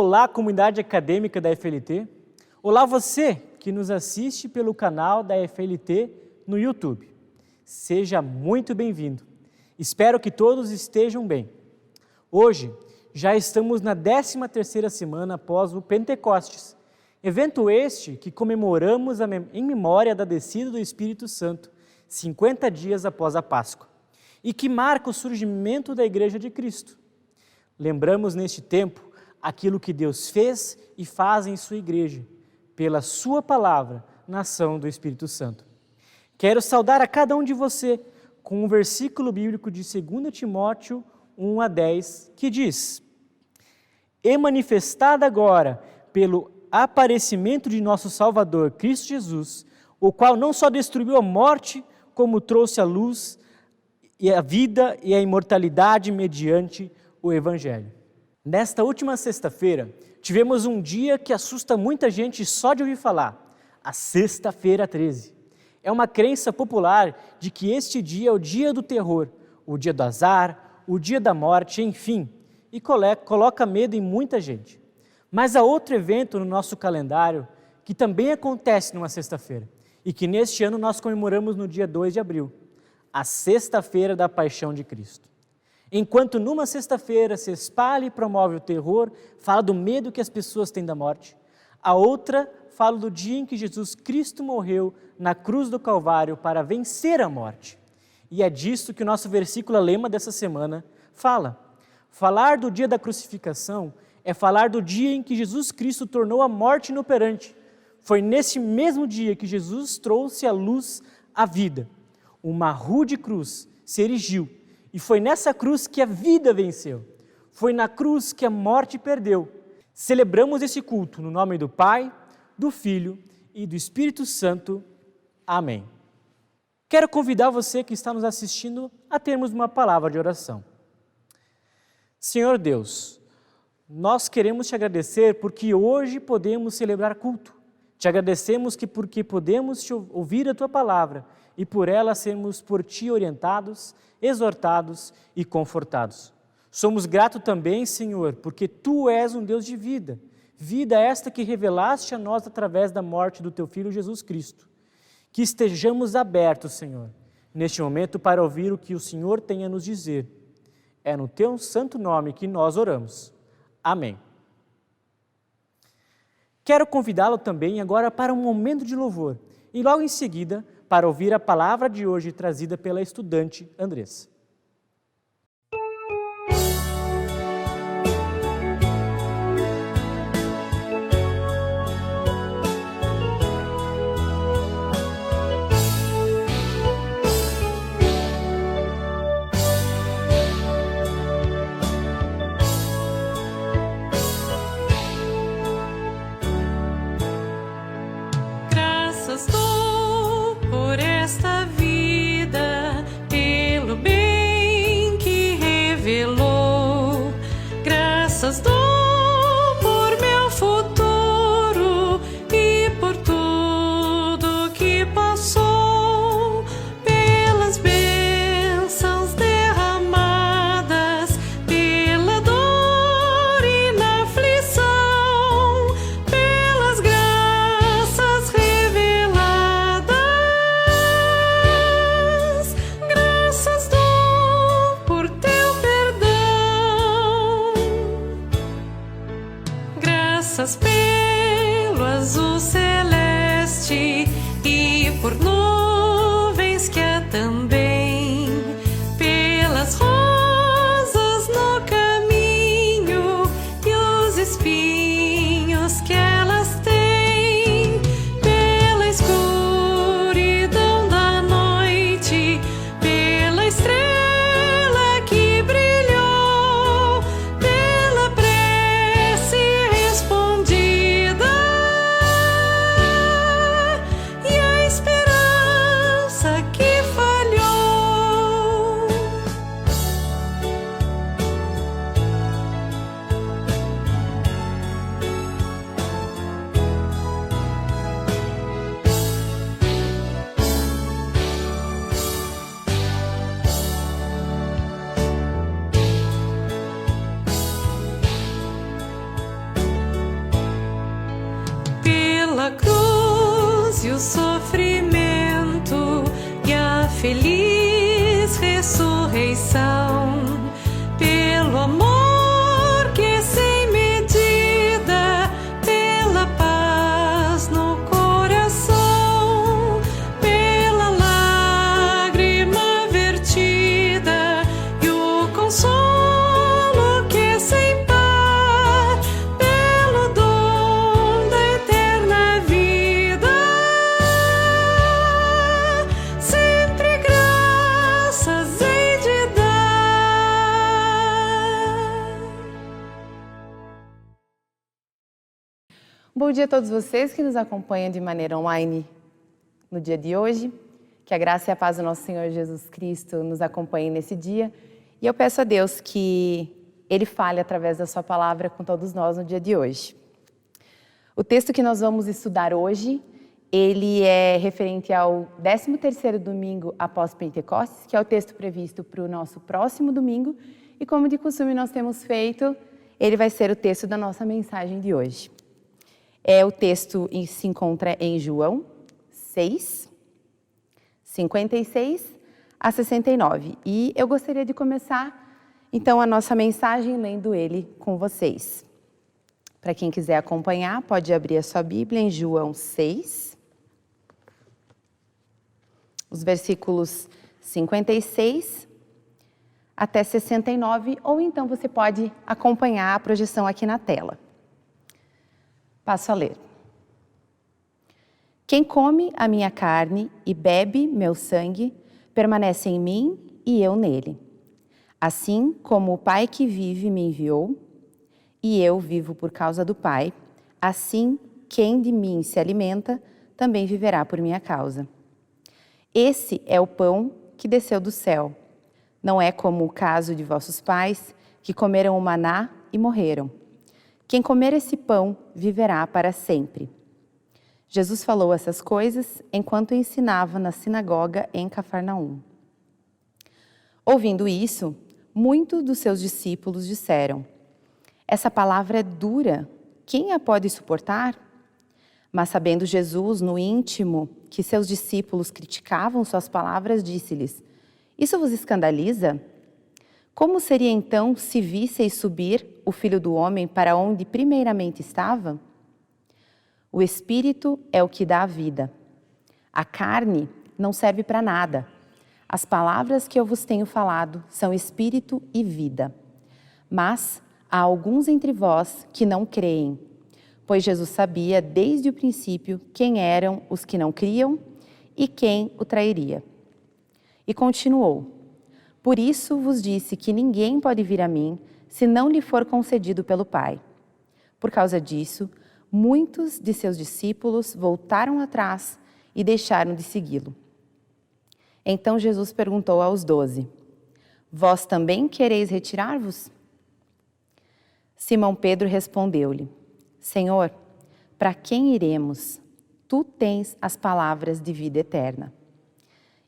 Olá, comunidade acadêmica da FLT. Olá, você que nos assiste pelo canal da FLT no YouTube. Seja muito bem-vindo. Espero que todos estejam bem. Hoje, já estamos na 13ª semana após o Pentecostes, evento este que comemoramos em memória da descida do Espírito Santo, 50 dias após a Páscoa, e que marca o surgimento da Igreja de Cristo. Lembramos neste tempo aquilo que Deus fez e faz em sua Igreja, pela sua palavra, na ação do Espírito Santo. Quero saudar a cada um de você com um versículo bíblico de 2 Timóteo 1 a 10, que diz: "E manifestada agora pelo aparecimento de nosso Salvador, Cristo Jesus, o qual não só destruiu a morte, como trouxe a luz e a vida e a imortalidade mediante o Evangelho." Nesta última sexta-feira, tivemos um dia que assusta muita gente só de ouvir falar, a Sexta-feira 13. É uma crença popular de que este dia é o dia do terror, o dia do azar, o dia da morte, enfim, e coloca medo em muita gente. Mas há outro evento no nosso calendário que também acontece numa sexta-feira e que neste ano nós comemoramos no dia 2 de abril, a Sexta-feira da Paixão de Cristo. Enquanto numa sexta-feira se espalha e promove o terror, fala do medo que as pessoas têm da morte, a outra fala do dia em que Jesus Cristo morreu na cruz do Calvário para vencer a morte. E é disso que o nosso versículo lema dessa semana fala. Falar do dia da crucificação é falar do dia em que Jesus Cristo tornou a morte inoperante. Foi nesse mesmo dia que Jesus trouxe à luz a vida. Uma rude cruz se erigiu, e foi nessa cruz que a vida venceu. Foi na cruz que a morte perdeu. Celebramos esse culto no nome do Pai, do Filho e do Espírito Santo. Amém. Quero convidar você que está nos assistindo a termos uma palavra de oração. Senhor Deus, nós queremos te agradecer porque hoje podemos celebrar culto. Te agradecemos porque podemos ouvir a tua palavra e por ela sermos por ti orientados, exortados e confortados. Somos gratos também, Senhor, porque tu és um Deus de vida, vida esta que revelaste a nós através da morte do teu Filho Jesus Cristo. Que estejamos abertos, Senhor, neste momento para ouvir o que o Senhor tem a nos dizer. É no teu santo nome que nós oramos. Amém. Quero convidá-lo também agora para um momento de louvor e logo em seguida para ouvir a palavra de hoje trazida pela estudante Andressa. Graças dou por esta vida, pelo bem que revelou. Graças dou por meu futuro e por tudo que passou, pelas bênçãos derramadas, pela dor e na aflição, pelas graças reveladas. vence o sofrimento e a feliz ressurreição, pelo amor que é sem medida, pela paz no coração, pela lágrima vertida e o consolo que é sem par, pelo dom da eterna vida, sempre graças hei de dar. Bom dia a todos vocês que nos acompanham de maneira online no dia de hoje. Que a graça e a paz do nosso Senhor Jesus Cristo nos acompanhem nesse dia. E eu peço a Deus que Ele fale através da sua palavra com todos nós no dia de hoje. O texto que nós vamos estudar hoje, ele é referente ao 13º domingo após Pentecostes, que é o texto previsto para o nosso próximo domingo. E como de costume nós temos feito, ele vai ser o texto da nossa mensagem de hoje. O texto se encontra em João 6, 56 a 69. E eu gostaria de começar, então, a nossa mensagem lendo ele com vocês. Para quem quiser acompanhar, pode abrir a sua Bíblia em João 6, os versículos 56 até 69, ou então você pode acompanhar a projeção aqui na tela. Passo a ler. Quem come a minha carne e bebe meu sangue, permanece em mim e eu nele. Assim como o Pai que vive me enviou, e eu vivo por causa do Pai, assim quem de mim se alimenta, também viverá por minha causa. Esse é o pão que desceu do céu. Não é como o caso de vossos pais, que comeram o maná e morreram. Quem comer esse pão viverá para sempre. Jesus falou essas coisas enquanto ensinava na sinagoga em Cafarnaum. Ouvindo isso, muitos dos seus discípulos disseram: essa palavra é dura, quem a pode suportar? Mas sabendo Jesus no íntimo que seus discípulos criticavam suas palavras, disse-lhes: isso vos escandaliza? Como seria então se visseis subir o Filho do Homem para onde primeiramente estava? O Espírito é o que dá a vida. A carne não serve para nada. As palavras que eu vos tenho falado são Espírito e vida. Mas há alguns entre vós que não creem, pois Jesus sabia desde o princípio quem eram os que não criam e quem o trairia. E continuou: por isso vos disse que ninguém pode vir a mim se não lhe for concedido pelo Pai. Por causa disso, muitos de seus discípulos voltaram atrás e deixaram de segui-lo. Então Jesus perguntou aos 12: vós também quereis retirar-vos? Simão Pedro respondeu-lhe: Senhor, para quem iremos? Tu tens as palavras de vida eterna.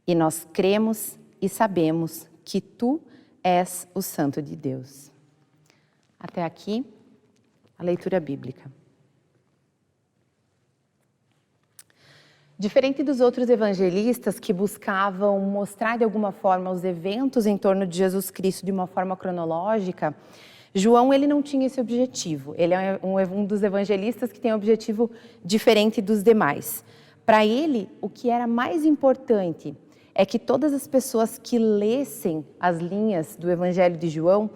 E nós cremos e sabemos que tu és o Santo de Deus. Até aqui, a leitura bíblica. Diferente dos outros evangelistas que buscavam mostrar de alguma forma os eventos em torno de Jesus Cristo de uma forma cronológica, João ele não tinha esse objetivo. Ele é um dos evangelistas que tem um objetivo diferente dos demais. Para ele, o que era mais importante é que todas as pessoas que lessem as linhas do Evangelho de João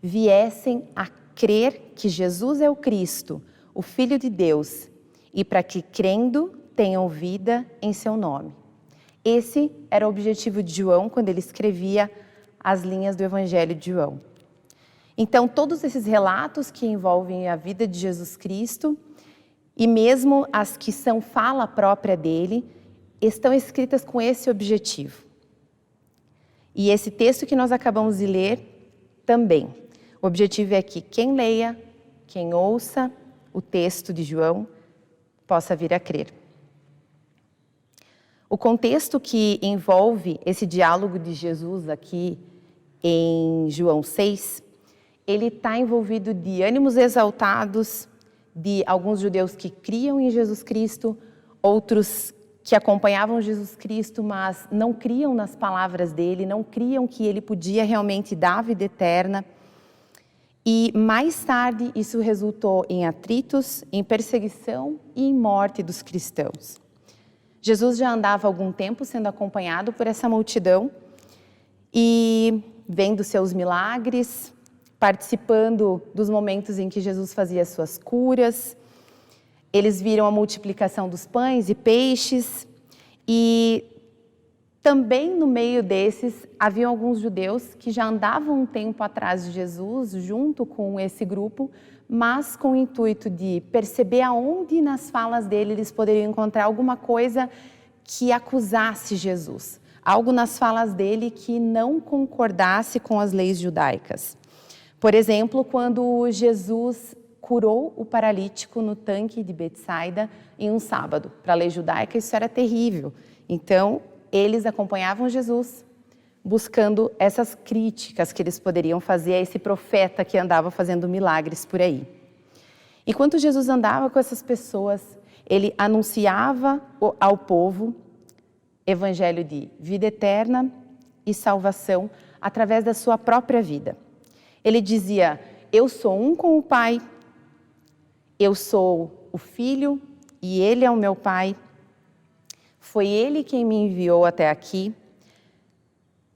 viessem a crer que Jesus é o Cristo, o Filho de Deus, e para que, crendo, tenham vida em seu nome. Esse era o objetivo de João quando ele escrevia as linhas do Evangelho de João. Então, todos esses relatos que envolvem a vida de Jesus Cristo, e mesmo as que são fala própria dele, estão escritas com esse objetivo. E esse texto que nós acabamos de ler também. O objetivo é que quem leia, quem ouça o texto de João, possa vir a crer. O contexto que envolve esse diálogo de Jesus aqui em João 6, ele está envolvido de ânimos exaltados, de alguns judeus que criam em Jesus Cristo, outros que acompanhavam Jesus Cristo, mas não criam nas palavras dele, não criam que ele podia realmente dar a vida eterna. E mais tarde isso resultou em atritos, em perseguição e em morte dos cristãos. Jesus já andava há algum tempo sendo acompanhado por essa multidão e vendo seus milagres, participando dos momentos em que Jesus fazia suas curas. Eles viram a multiplicação dos pães e peixes e também no meio desses haviam alguns judeus que já andavam um tempo atrás de Jesus, junto com esse grupo, mas com o intuito de perceber aonde nas falas dele eles poderiam encontrar alguma coisa que acusasse Jesus, algo nas falas dele que não concordasse com as leis judaicas. Por exemplo, quando Jesus curou o paralítico no tanque de Betsaida em um sábado. Para a lei judaica isso era terrível. Então, eles acompanhavam Jesus, buscando essas críticas que eles poderiam fazer a esse profeta que andava fazendo milagres por aí. Enquanto Jesus andava com essas pessoas, ele anunciava ao povo evangelho de vida eterna e salvação através da sua própria vida. Ele dizia: eu sou um com o Pai, eu sou o Filho e Ele é o meu Pai. Foi Ele quem me enviou até aqui.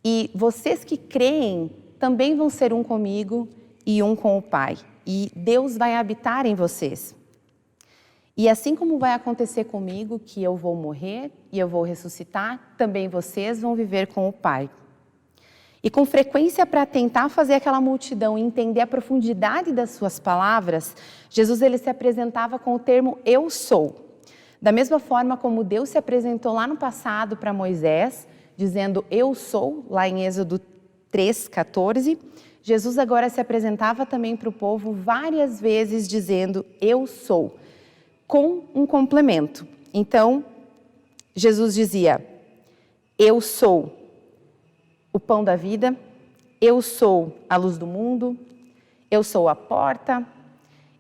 E vocês que creem também vão ser um comigo e um com o Pai. E Deus vai habitar em vocês. E assim como vai acontecer comigo, que eu vou morrer e eu vou ressuscitar, também vocês vão viver com o Pai. E com frequência, para tentar fazer aquela multidão entender a profundidade das suas palavras, Jesus ele se apresentava com o termo eu sou. Da mesma forma como Deus se apresentou lá no passado para Moisés, dizendo eu sou, lá em Êxodo 3:14, Jesus agora se apresentava também para o povo várias vezes dizendo eu sou, com um complemento. Então, Jesus dizia, eu sou o pão da vida, eu sou a luz do mundo, eu sou a porta,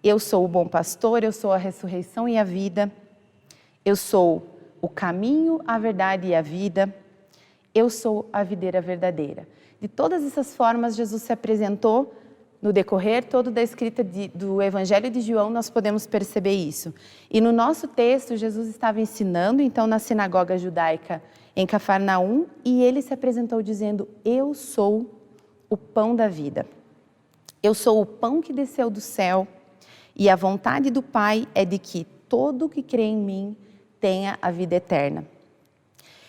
eu sou o bom pastor, eu sou a ressurreição e a vida, eu sou o caminho, a verdade e a vida, eu sou a videira verdadeira. De todas essas formas, Jesus se apresentou no decorrer todo da escrita do Evangelho de João, nós podemos perceber isso. E no nosso texto, Jesus estava ensinando, então, na sinagoga judaica em Cafarnaum, e ele se apresentou dizendo, eu sou o pão da vida. Eu sou o pão que desceu do céu, e a vontade do Pai é de que todo que crê em mim tenha a vida eterna.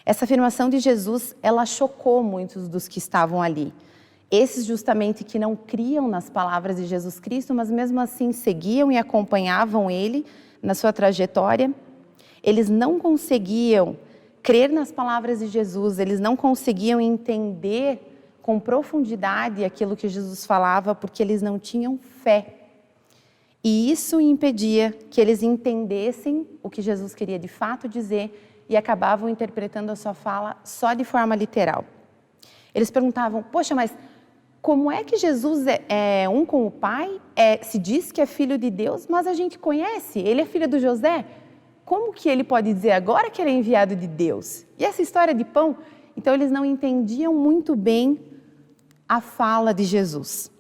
Essa afirmação de Jesus, ela chocou muitos dos que estavam ali. Esses justamente que não criam nas palavras de Jesus Cristo, mas mesmo assim seguiam e acompanhavam ele na sua trajetória. Eles não conseguiam crer nas palavras de Jesus, eles não conseguiam entender com profundidade aquilo que Jesus falava, porque eles não tinham fé. E isso impedia que eles entendessem o que Jesus queria de fato dizer e acabavam interpretando a sua fala só de forma literal. Eles perguntavam, poxa, mas como é que Jesus é um com o Pai? Se diz que é filho de Deus, mas a gente conhece, ele é filho do José. Como que ele pode dizer agora que ele é enviado de Deus? E essa história de pão? Então eles não entendiam muito bem a fala de Jesus.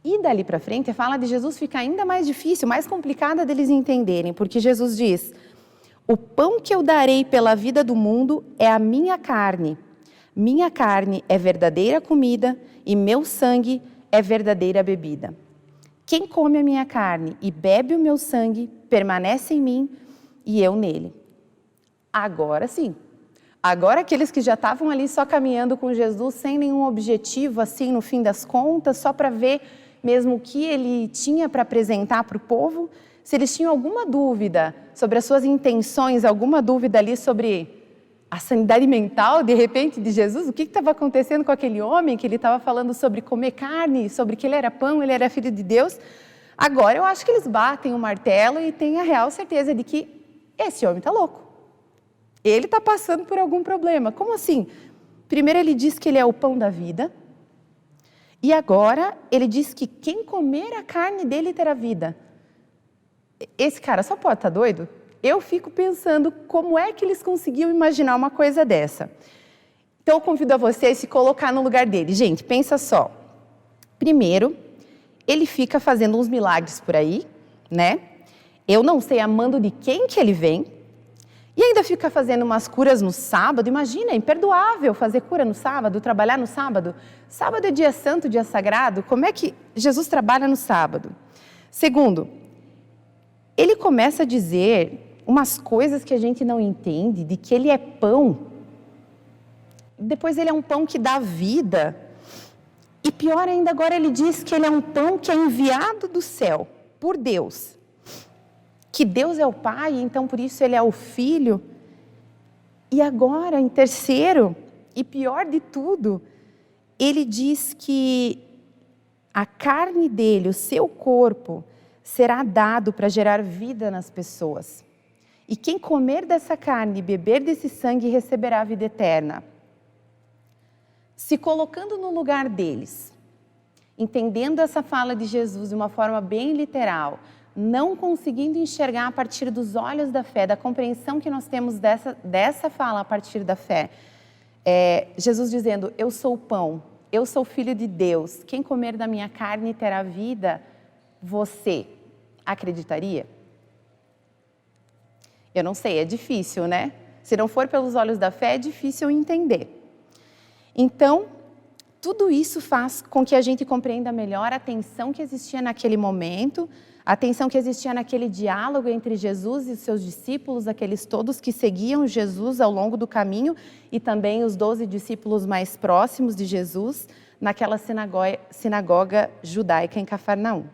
E dali para frente, a fala de Jesus fica ainda mais difícil, mais complicada deles entenderem, porque Jesus diz, o pão que eu darei pela vida do mundo é a minha carne. Minha carne é verdadeira comida e meu sangue é verdadeira bebida. Quem come a minha carne e bebe o meu sangue, permanece em mim e eu nele. Agora sim. Agora aqueles que já estavam ali só caminhando com Jesus, sem nenhum objetivo, assim, no fim das contas, só para ver mesmo o que ele tinha para apresentar para o povo, se eles tinham alguma dúvida sobre as suas intenções, alguma dúvida ali sobre a sanidade mental, de repente, de Jesus, o que estava acontecendo com aquele homem que ele estava falando sobre comer carne, sobre que ele era pão, ele era filho de Deus. Agora eu acho que eles batem o martelo e têm a real certeza de que esse homem está louco. Ele está passando por algum problema. Como assim? Primeiro ele diz que ele é o pão da vida, e agora ele diz que quem comer a carne dele terá vida. Esse cara só pode estar doido? Eu fico pensando como é que eles conseguiam imaginar uma coisa dessa. Então eu convido a você a se colocar no lugar dele. Gente, pensa só. Primeiro, ele fica fazendo uns milagres por aí, né? Eu não sei a mando de quem que ele vem. E ainda fica fazendo umas curas no sábado. Imagina, é imperdoável fazer cura no sábado, trabalhar no sábado. Sábado é dia santo, dia sagrado. Como é que Jesus trabalha no sábado? Segundo, ele começa a dizer umas coisas que a gente não entende, de que ele é pão. Depois ele é um pão que dá vida. E pior ainda, agora ele diz que ele é um pão que é enviado do céu, por Deus. Que Deus é o Pai, então por isso ele é o Filho. E agora, em terceiro, e pior de tudo, ele diz que a carne dele, o seu corpo, será dado para gerar vida nas pessoas. E quem comer dessa carne e beber desse sangue receberá a vida eterna. Se colocando no lugar deles, entendendo essa fala de Jesus de uma forma bem literal, não conseguindo enxergar a partir dos olhos da fé, da compreensão que nós temos dessa fala a partir da fé, Jesus dizendo, eu sou o pão, eu sou filho de Deus, quem comer da minha carne terá vida, você acreditaria? Eu não sei, é difícil, né? Se não for pelos olhos da fé, é difícil entender. Então, tudo isso faz com que a gente compreenda melhor a tensão que existia naquele momento, a tensão que existia naquele diálogo entre Jesus e os seus discípulos, aqueles todos que seguiam Jesus ao longo do caminho e também os 12 discípulos mais próximos de Jesus naquela sinagoga judaica em Cafarnaum.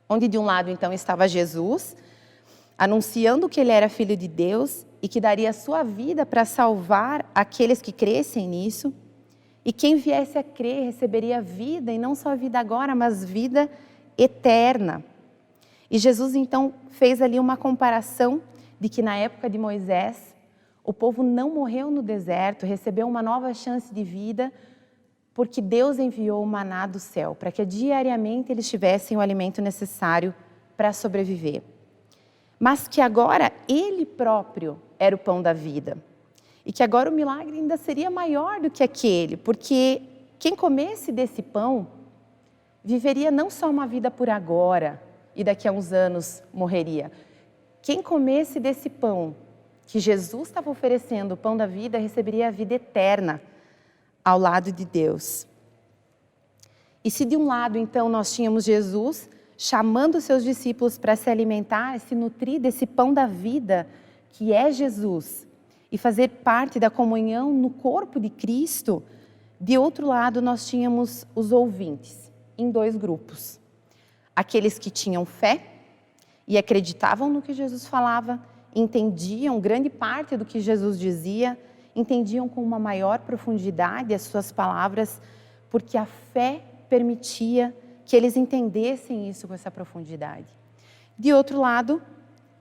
Onde de um lado então estava Jesus, anunciando que ele era filho de Deus e que daria a sua vida para salvar aqueles que crescem nisso. E quem viesse a crer receberia vida, e não só vida agora, mas vida eterna. E Jesus então fez ali uma comparação de que na época de Moisés, o povo não morreu no deserto, recebeu uma nova chance de vida, porque Deus enviou o maná do céu, para que diariamente eles tivessem o alimento necessário para sobreviver. Mas que agora Ele próprio era o pão da vida. E que agora o milagre ainda seria maior do que aquele, porque quem comesse desse pão viveria não só uma vida por agora e daqui a uns anos morreria. Quem comesse desse pão que Jesus estava oferecendo, o pão da vida, receberia a vida eterna ao lado de Deus. E se de um lado então nós tínhamos Jesus chamando os seus discípulos para se alimentar, se nutrir desse pão da vida que é Jesus, e fazer parte da comunhão no corpo de Cristo, de outro lado nós tínhamos os ouvintes, em dois grupos. Aqueles que tinham fé e acreditavam no que Jesus falava, entendiam grande parte do que Jesus dizia, entendiam com uma maior profundidade as suas palavras, porque a fé permitia que eles entendessem isso com essa profundidade. De outro lado,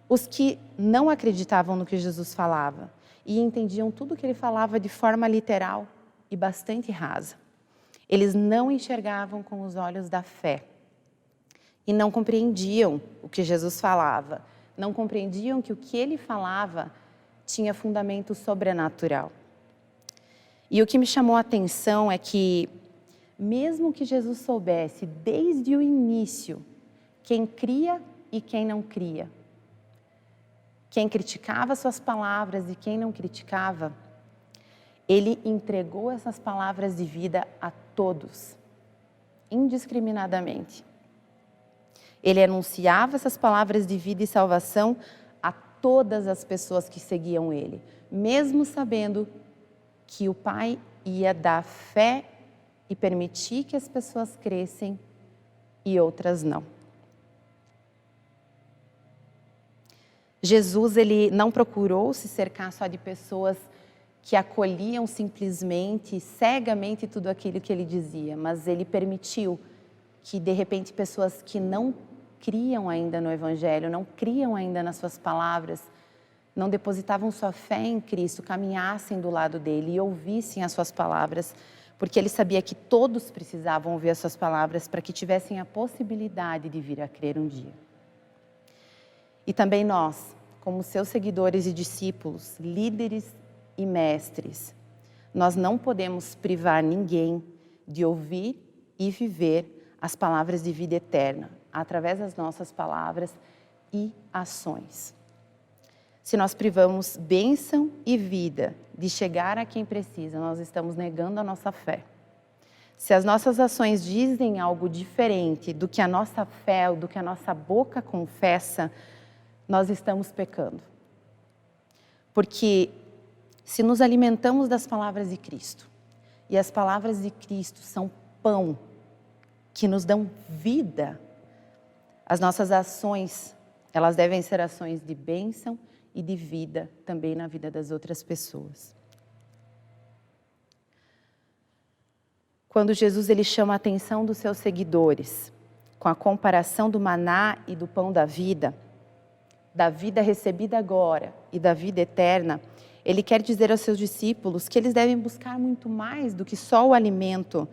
os que não acreditavam no que Jesus falava e entendiam tudo o que ele falava de forma literal e bastante rasa. Eles não enxergavam com os olhos da fé e não compreendiam o que Jesus falava, não compreendiam que o que ele falava tinha fundamento sobrenatural. E o que me chamou a atenção é que, mesmo que Jesus soubesse desde o início quem cria e quem não cria, quem criticava suas palavras e quem não criticava, ele entregou essas palavras de vida a todos, indiscriminadamente. Ele anunciava essas palavras de vida e salvação a todas as pessoas que seguiam ele, mesmo sabendo que o Pai ia dar fé e permitir que as pessoas crescem e outras não. Jesus, ele não procurou se cercar só de pessoas que acolhiam simplesmente, cegamente tudo aquilo que ele dizia, mas ele permitiu que, de repente, pessoas que não criam ainda no Evangelho, não criam ainda nas suas palavras, não depositavam sua fé em Cristo, caminhassem do lado dele e ouvissem as suas palavras, porque ele sabia que todos precisavam ouvir as suas palavras para que tivessem a possibilidade de vir a crer um dia. E também nós, como seus seguidores e discípulos, líderes e mestres, nós não podemos privar ninguém de ouvir e viver as palavras de vida eterna, através das nossas palavras e ações. Se nós privamos bênção e vida de chegar a quem precisa, nós estamos negando a nossa fé. Se as nossas ações dizem algo diferente do que a nossa fé ou do que a nossa boca confessa, nós estamos pecando. Porque se nos alimentamos das palavras de Cristo, e as palavras de Cristo são pão que nos dão vida, as nossas ações, elas devem ser ações de bênção e de vida também na vida das outras pessoas. Quando Jesus ele chama a atenção dos seus seguidores, com a comparação do maná e do pão da vida recebida agora e da vida eterna, ele quer dizer aos seus discípulos que eles devem buscar muito mais do que só o alimento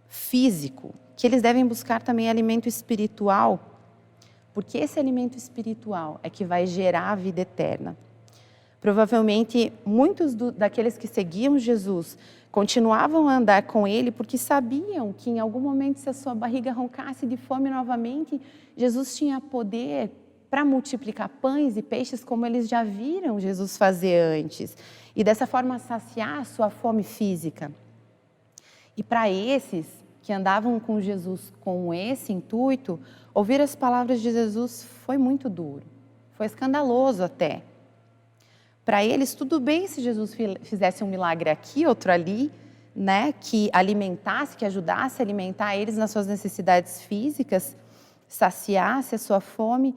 físico, que eles devem buscar também alimento espiritual, porque esse alimento espiritual é que vai gerar a vida eterna. Provavelmente, muitos daqueles que seguiam Jesus continuavam a andar com ele porque sabiam que em algum momento, se a sua barriga roncasse de fome novamente, Jesus tinha poder para multiplicar pães e peixes como eles já viram Jesus fazer antes. E dessa forma saciar a sua fome física. E para esses que andavam com Jesus com esse intuito, ouvir as palavras de Jesus foi muito duro, foi escandaloso até. Para eles, tudo bem se Jesus fizesse um milagre aqui, outro ali, né, que alimentasse, que ajudasse a alimentar eles nas suas necessidades físicas, saciasse a sua fome,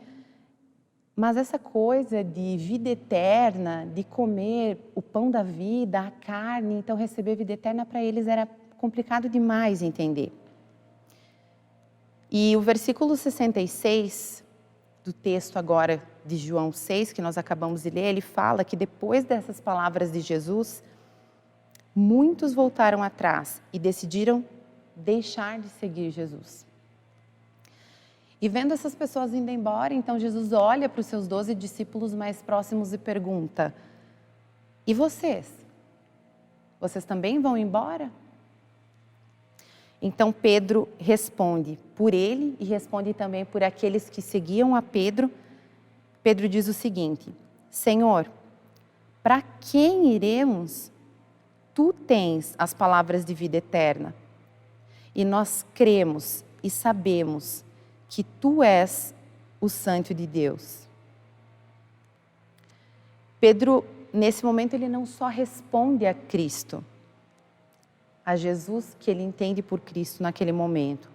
mas essa coisa de vida eterna, de comer o pão da vida, a carne, então receber vida eterna, para eles era complicado demais entender. E o versículo 66 do texto agora de João 6, que nós acabamos de ler, ele fala que depois dessas palavras de Jesus, muitos voltaram atrás e decidiram deixar de seguir Jesus. E vendo essas pessoas indo embora, então Jesus olha para os seus 12 discípulos mais próximos e pergunta: e vocês? Vocês também vão embora? Então Pedro responde por ele e responde também por aqueles que seguiam a Pedro. Pedro diz o seguinte: Senhor, para quem iremos? Tu tens as palavras de vida eterna. E nós cremos e sabemos que tu és o Santo de Deus. Pedro, nesse momento, ele não só responde a Cristo, a Jesus que ele entende por Cristo naquele momento,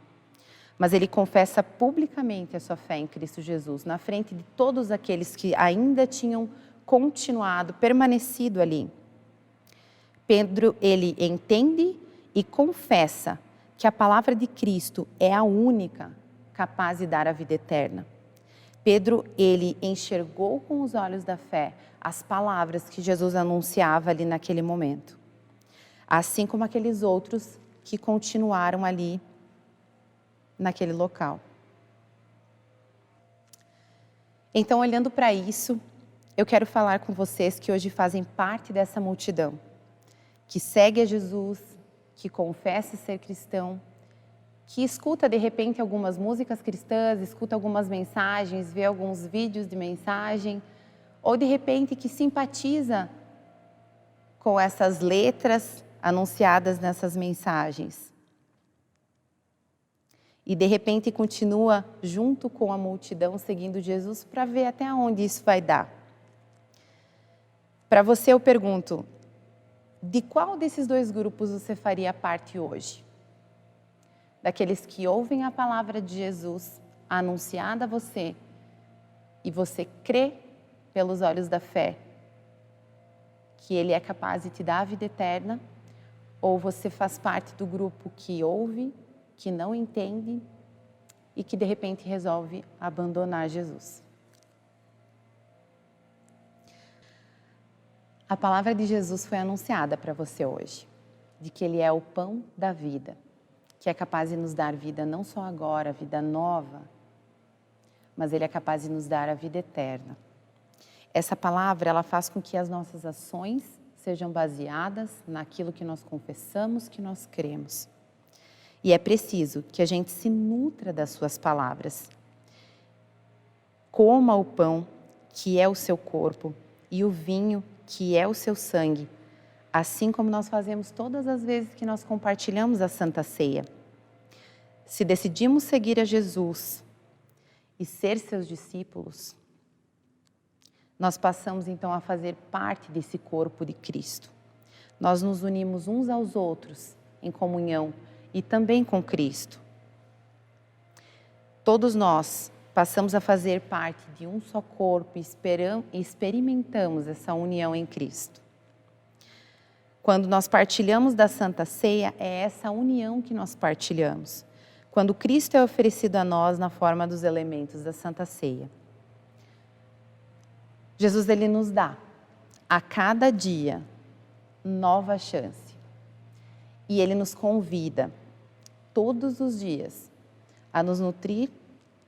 mas ele confessa publicamente a sua fé em Cristo Jesus, na frente de todos aqueles que ainda tinham continuado, permanecido ali. Pedro, ele entende e confessa que a palavra de Cristo é a única capaz de dar a vida eterna. Pedro, ele enxergou com os olhos da fé as palavras que Jesus anunciava ali naquele momento. Assim como aqueles outros que continuaram ali naquele local. Então, olhando para isso, eu quero falar com vocês que hoje fazem parte dessa multidão, que segue a Jesus, que confessa ser cristão, que escuta de repente algumas músicas cristãs, escuta algumas mensagens, vê alguns vídeos de mensagem, ou de repente que simpatiza com essas letras anunciadas nessas mensagens. E de repente continua junto com a multidão seguindo Jesus para ver até onde isso vai dar. Para você eu pergunto, de qual desses dois grupos você faria parte hoje? Daqueles que ouvem a palavra de Jesus anunciada a você e você crê pelos olhos da fé que Ele é capaz de te dar a vida eterna, ou você faz parte do grupo que ouve, que não entende e que de repente resolve abandonar Jesus? A palavra de Jesus foi anunciada para você hoje, de que Ele é o pão da vida, que é capaz de nos dar vida não só agora, vida nova, mas Ele é capaz de nos dar a vida eterna. essa palavra, ela faz com que as nossas ações sejam baseadas naquilo que nós confessamos, que nós cremos. E é preciso que a gente se nutra das suas palavras. Coma o pão, que é o seu corpo, e o vinho, que é o seu sangue, assim como nós fazemos todas as vezes que nós compartilhamos a Santa Ceia. Se decidimos seguir a Jesus e ser seus discípulos, nós passamos então a fazer parte desse corpo de Cristo. Nós nos unimos uns aos outros em comunhão e também com Cristo. Todos nós passamos a fazer parte de um só corpo e experimentamos essa união em Cristo. Quando nós partilhamos da Santa Ceia, é essa união que nós partilhamos. Quando Cristo é oferecido a nós na forma dos elementos da Santa Ceia. Jesus, ele nos dá a cada dia nova chance. E ele nos convida todos os dias a nos nutrir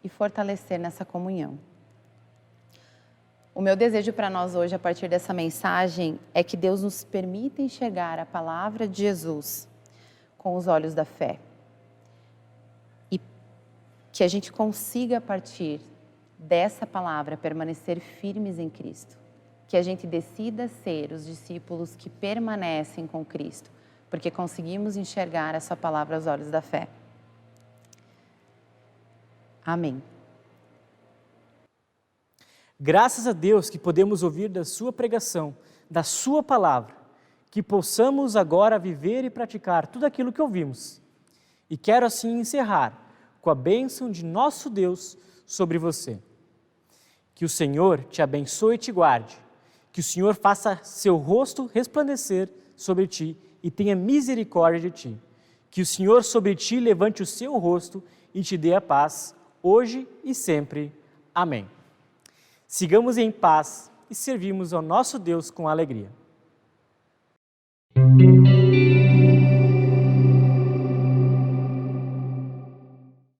e fortalecer nessa comunhão. O meu desejo para nós hoje, a partir dessa mensagem, é que Deus nos permita enxergar a palavra de Jesus com os olhos da fé. E que a gente consiga, a partir dessa palavra, permanecer firmes em Cristo. Que a gente decida ser os discípulos que permanecem com Cristo, porque conseguimos enxergar essa palavra aos olhos da fé. Amém. Graças a Deus que podemos ouvir da sua pregação, da sua palavra, que possamos agora viver e praticar tudo aquilo que ouvimos. E quero assim encerrar com a bênção de nosso Deus sobre você. Que o Senhor te abençoe e te guarde, que o Senhor faça seu rosto resplandecer sobre ti e tenha misericórdia de ti. Que o Senhor sobre ti levante o seu rosto e te dê a paz, hoje e sempre. Amém. Sigamos em paz e servimos ao nosso Deus com alegria.